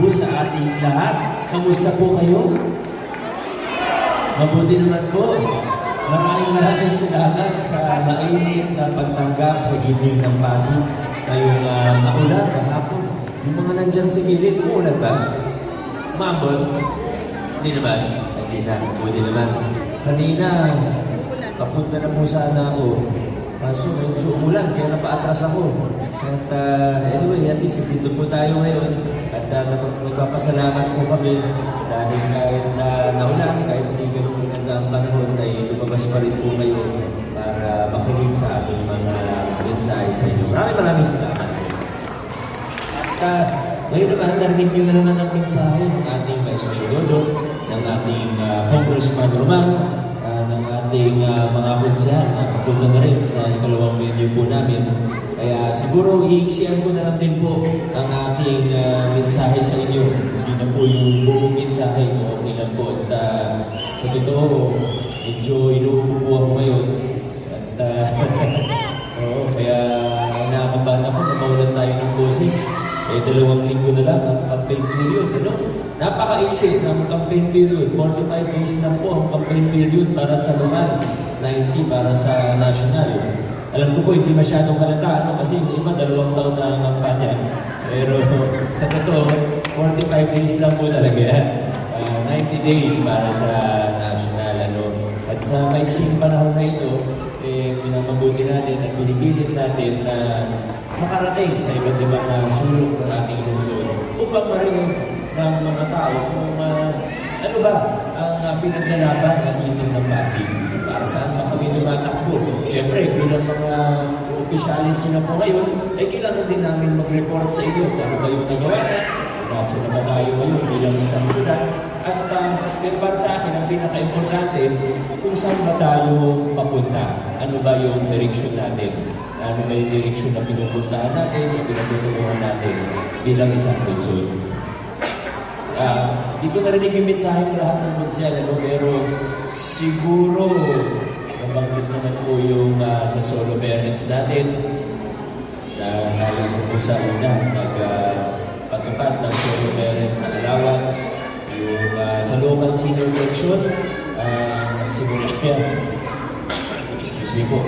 po sa ating lahat. Kamusta po kayo? Mabuti naman po. Maraming salamat sa mainit na pagtanggap sa gilid ng Pasig. Ngayong maulan na hapon. Yung mga nandyan sa gilid, umuulan ba? Mambol? Hindi naman. Hindi na. Mabuti naman. Kanina, papunta na po sana ako. Kaso medyo umulan, kaya napaatras ako. At anyway, at least dito po tayo ngayon. At nagpapasalamat po kami dahil kahit naulan, kahit hindi ganun maganda ang panahon, ay lumabas pa rin po kayo para makinig sa ating mga mensahe sa inyo. Maraming salamat po. At ngayon naman, narinig nyo na naman ang mensahe ng ating Vice Mayor Dodot, ng ating Congressman Roman, ng ating mga konsyal na papunta na rin sa ikalawang venue po namin. Kaya siguro i-share ko na lang din po ang aking mensahe sa inyo. Hindi na po yung buong mensahe ko, okay lang po. At sa totoo, medyo inuupo po ako ngayon. At kaya nakakabahan ako na mawalan tayo ng boses. 2 linggo na lang ang campaign period, ano? Napaka-exit ng campaign period. 45 days na po ang campaign period para sa lokal, 90 para sa national. Alam ko po, hindi masyadong halata, ano? Kasi yung iba, 2 taon na ang kampanya. Pero sa totoo, 45 days lang po talaga. 90 days para sa national, ano? At sa maiksing panahon na ito, pinamabuti natin at pinipilit natin na makarating sa iba't ibang sulok ng ating lungsod upang marinig ng mga tao kung ano ba ang pinaglalaban ng iting ng Pasig. Para saan ba kami tumatakbo? Siyempre, bilang mga opisyalis nyo na po ngayon, ay kailangan din namin mag-report sa inyo kung ano ba yung nagawa na, nasa na ba tayo ngayon bilang isang syudad. At para sa akin, ang pinaka-importante, kung saan ba tayo papunta? Ano ba yung direksyon natin? Ano ba yung direksyon na pinupuntahan natin, yung pinagtutunguhan natin bilang isang lungsod? Hindi ko narinig yung mensahe ng lahat ng konsyal, pero siguro nabanggit naman po yung sa solo parents natin na tayo po sa una nagpatupad ng solo parent na allowance, yung sa local senior pension, nagsimula yan. Excuse me po,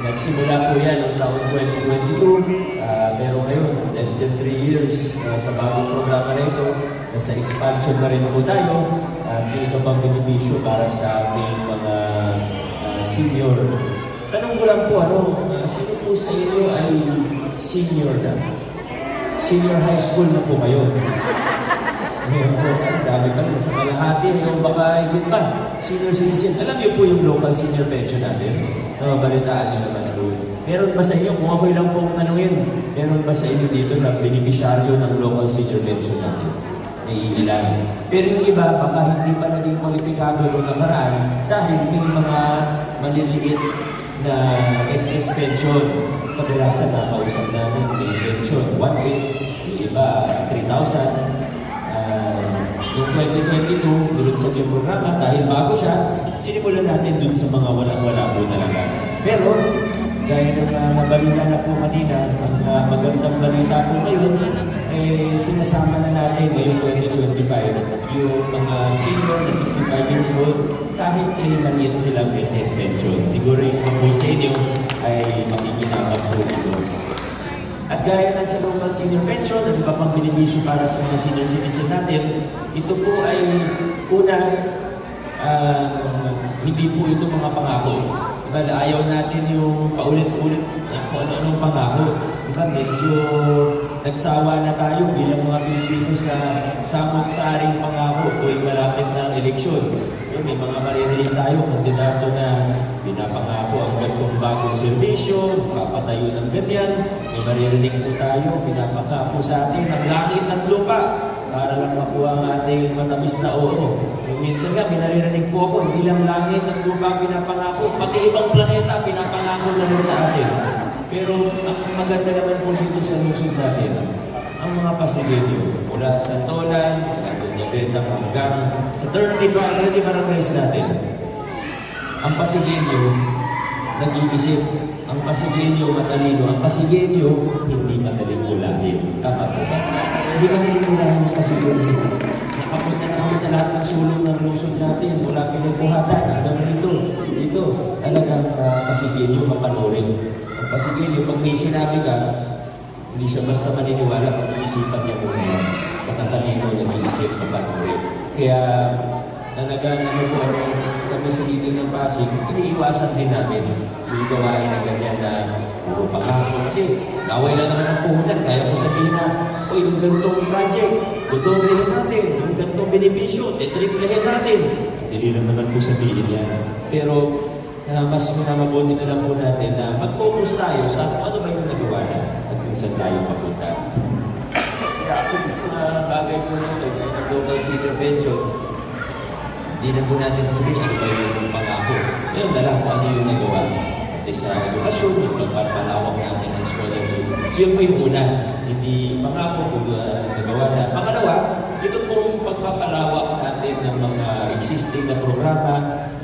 nagsimula po yan noong taon 2022, pero ngayon, less than 3 years sa bagong programa na ito, nasa expansion na rin po tayo, dito pang benepisyo para sa ating mga senior. Tanong ko lang po, sino po sa inyo ay senior na? Senior high school na po kayo? Ngayon po, dami pa rin, nasa kalahati, yung baka higit pa, senior citizen. Alam niyo po yung local senior pension natin? Balitaan niyo naman po. Meron ba sa inyo, kung ako'y lang pong tanungin, meron ba sa inyo dito na beneficiaryo ng local senior pension natin? Naiilan. Pero yung iba, baka hindi pa naging kwalipikado noong nakaraan dahil may mga maliliit na SS pension. Kadalasan na kausap namin, may pension 1.8, may iba 3,000. Noong 2022, nilunsad yung programa dahil bago siya, sinimulan natin dun sa mga walang-wala po talaga. Pero, gaya ng nabalita na po kanina, ang magandang balita po ngayon, sinasama na natin ngayong 2025 yung mga senior na 65 years old kahit maliit silang SS pension. Siguro yung mga po sa inyo ay makikinabang po dito. At gaya ng sa local senior pension at iba pang benepisyo para sa mga senior citizen natin, ito po ay una, hindi po ito mga pangako. Diba, ayaw natin yung paulit-ulit kung ano-anong pangako. Diba, medyo nagsawa na tayo bilang mga Pilipino sa samot-saring pangako tuwing malapit ng eleksyon. May mga maririnig tayo, kandidato na pinapangako ang gantong bagong serbisyo, papatayo ng ganyan. May maririnig po tayo, pinapangako sa atin ang langit at lupa para lang makuha ang ating matamis na oro. Minsan nga, may naririnig po ako, hindi lang langit at lupa pinapangako, pati ibang planeta pinapangako na rin sa atin. Pero ang maganda naman po dito sa lungsod natin, ang mga Pasigueño, mula sa Tolan, Bentang hanggang sa 30 barangays natin. Ang Pasigueño, nag-iisip. Ang Pasigueño, matalino. Ang Pasigueño, hindi madaling ulahin. Tama po ba? Hindi ka nilimunahan ng Pasigueño. Nakapunta na kami sa lahat ng sulong ng lungsod natin, mula Pinagbuhatan hanggang dito, talagang Pasigueño mapanurin. Ang Pasigueño, pag may sinabi ka, hindi siya basta maniniwala pag iisipan niya muna yan. Matatalino, nag-iisip, mapanurin. Kaya talagang kami sa meeting ng Pasig, iniiwasan din namin yung gawain na ganyan na puro pangako. Kasi naway lang naman ang puhunan, kaya ko sabihin na, o yung gantong project, dodoblehin natin, yung gantong benepisyo, triplehin natin. Hindi naman po sabihin yan. Pero mas minamabuti na lang po natin na mag-focus tayo sa ano ba yung nagawa na at kung saan tayo papunta. Kaya ako, mga bagay po na ito, ng local senior pension, hindi na po natin sabihin ano ba yung pangako. Ngayon na lang kung ano yung nagawa. At sa edukasyon, yung pagpapalawak natin ng scholarship. So yun po yung una, hindi pangako kung nagawa na. Pangalawa, ito pong pagpapalawak natin ng mga existing na programa,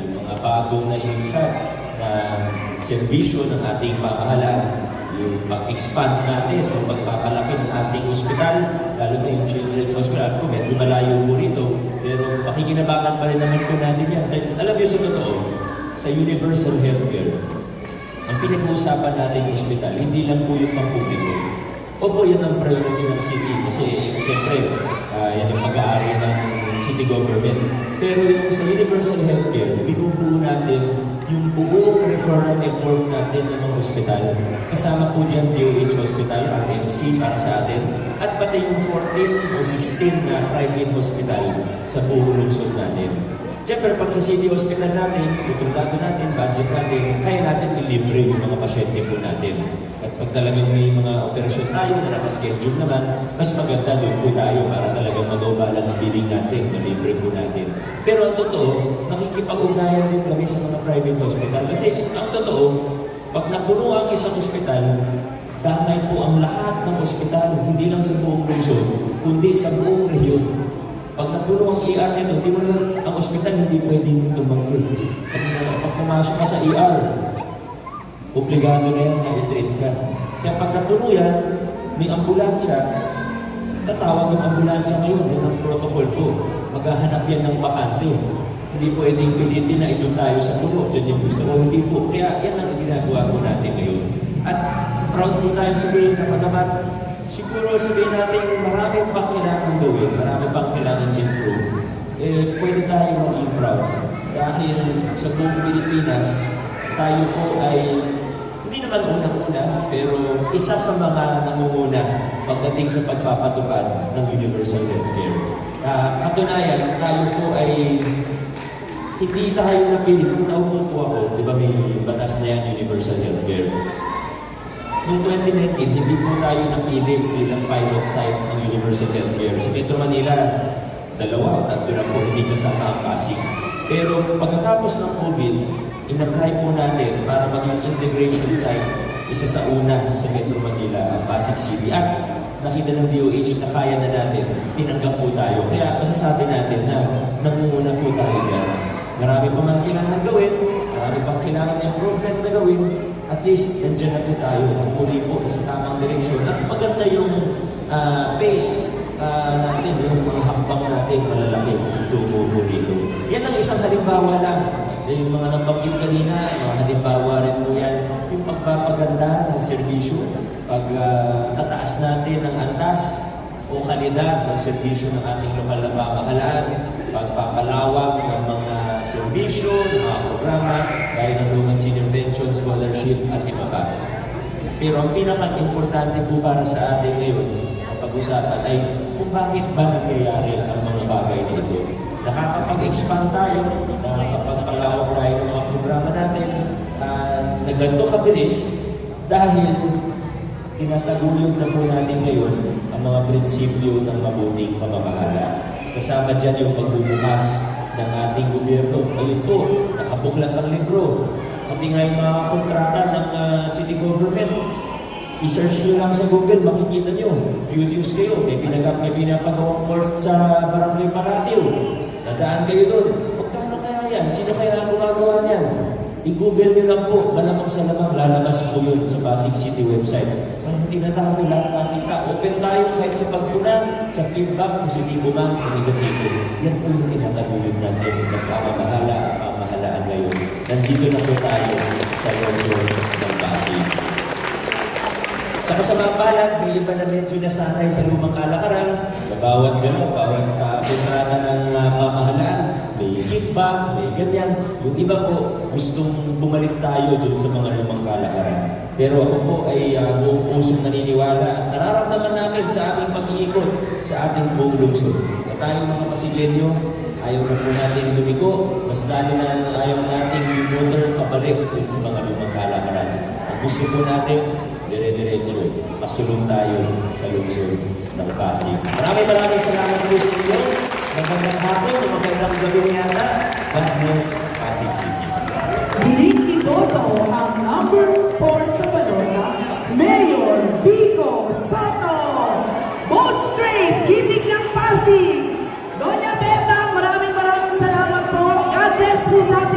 yung mga bagong na inisap na serbisyo ng ating pamahalaan, yung pag-expand natin, yung pagpapalaki ng ating ospital, lalo na yung Children's Hospital. Kung medyo malayo po rito, pero pakikinabangan pa rin naman po natin yan. Alam niyo sa totoo, sa universal healthcare, ang pinag-uusapan natin yung ospital, hindi lang po yung pampubliko. Opo, yan ang priority ng city kasi siyempre, yan yung pag-aari ng city government. Pero yung sa universal healthcare, binubuo natin yung buong referral network natin ng mga ospital. Kasama po dyan DOH Hospital, RMC para sa atin, at pati yung 14 o 16 na private hospital sa buong lungsod natin. Siyempre, pag sa city hospital natin, kontrolado natin, budget natin, kaya natin ilibre yung mga pasyente po natin. At pag talagang may mga operasyon tayo na nakaschedule naman, mas maganda doon po tayo para talagang mag-balance billing natin, malibre po natin. Pero ang totoo, nakikipag-ugnayan din kami sa mga private hospital. Kasi ang totoo, pag napuno ang isang hospital, damay po ang lahat ng hospital, hindi lang sa buong lungsod, kundi sa buong rehiyon. Pag napuno ang ER nito, di mo lang, ang ospital hindi pwedeng tumangkol. Pag pumasok ka sa ER, obligado na yan na i-treat ka. Kaya pag napuno yan, may ambulansya, tatawag yung ambulansya ngayon, yun ang protocol ko. Maghahanap yan ng bakante. Hindi pwedeng pilitin na ito tayo sa puno, dyan yung gusto ko, hindi po. Kaya yan ang ginagawa po natin ngayon. At proud po tayo sabihin na pagkamat, siguro sabihin natin marami pang kailangan gawin, marami pang kailangan improve. Pwede tayo maging proud. Dahil sa buong Pilipinas, tayo po ay hindi naman unang-una, pero isa sa mga nangunguna pagdating sa pagpapatupad ng universal healthcare. Katunayan, tayo po ay hindi tayo napili. Kung naupo po ako, di ba may batas na yan, universal healthcare. Noong 2019, hindi po tayo napili bilang pilot site ng universal healthcare. Sa Metro Manila, 2 o 3 na po, hindi kasama ang Pasig. Pero pagkatapos ng COVID, in-apply po natin para maging integration site, isa sa una sa Metro Manila, ang Pasig City. At nakita ng DOH na kaya na natin, tinanggap po tayo. Kaya masasabi natin na nangunguna po tayo dyan. Marami pa man kailangan gawin, marami pang kailangan improvement na gawin, at least nandiyan na po tayo. At muli po sa tamang direksyon. At maganda yung pace natin, yung mga hakbang natin, malalaki, tungo po dito. Yan ang isang halimbawa lang. Yung mga nabanggit kanina, mga halimbawa rin po yan, yung pagpapaganda ng serbisyo, pagtataas natin ng antas o kalidad ng serbisyo ng ating lokal na pamahalaan, pagpapalawak ng mga serbisyo, ng mga programa, gaya ng local senior pension, scholarship, at iba pa. Pero ang pinaka-importante po para sa atin ngayon, ang pag-usapan ay kung bakit ba nangyayari ang mga bagay na ito. Nakakapag-expand tayo, nakakapagpalawak tayo ng mga programa natin, na ganito kabilis dahil tinataguyod na po natin ngayon ang mga prinsipyo ng mabuting pamamahala. Kasama dyan yung pagbubukas ng ating gobyerno. Ayun po, nakabuklat ang libro. Pati nga yung mga kontrata ng city government, i-search nyo lang sa Google, makikita nyo. Curious kayo, may pinapagawang court sa Barangay Paratio. Dadaan kayo doon. Magkano kaya yan? Sino kaya ang gumagawa niyan? I-Google nyo lang po, malamang sa lamang lalabas po yun sa Pasig City website. Hindi tinatawag lahat nakita. Open tayo kahit sa pagpuna, sa feedback, positibo man o negatibo. Yan po yung tinatagulid natin ng pamamahala at pamahalaan ngayon. Nandito na po tayo sa lungsod ng Pasig. Sa kasamang balad, may iba na medyo nasanay sa lumang kalakaran, na bawat gano'n, bawat kontrata ng pamahalaan, may kickback, may ganyan. Yung iba po, gustong bumalik tayo dun sa mga lumang kalakaran. Pero ako po ay buong pusong naniniwala at nararamdaman namin sa ating pag-iikot sa ating buong lungsod. Na tayo mga Pasigenyo, ayaw na po natin lumiko, mas lalo na ayaw natin lumotor pabalik dun sa mga lumang kalakaran. Ang gusto po natin, dire-diretso, pasulong tayo sa lungsod ng Pasig. Maraming salamat po sa inyo. Magandang hapon, magandang gabi yata. God bless Pasig City. Muling iboto ang number 4 sa balota, Mayor Vico Soto. Vote straight, gitig ng Pasig. Doña Beta, maraming salamat po. God bless po sa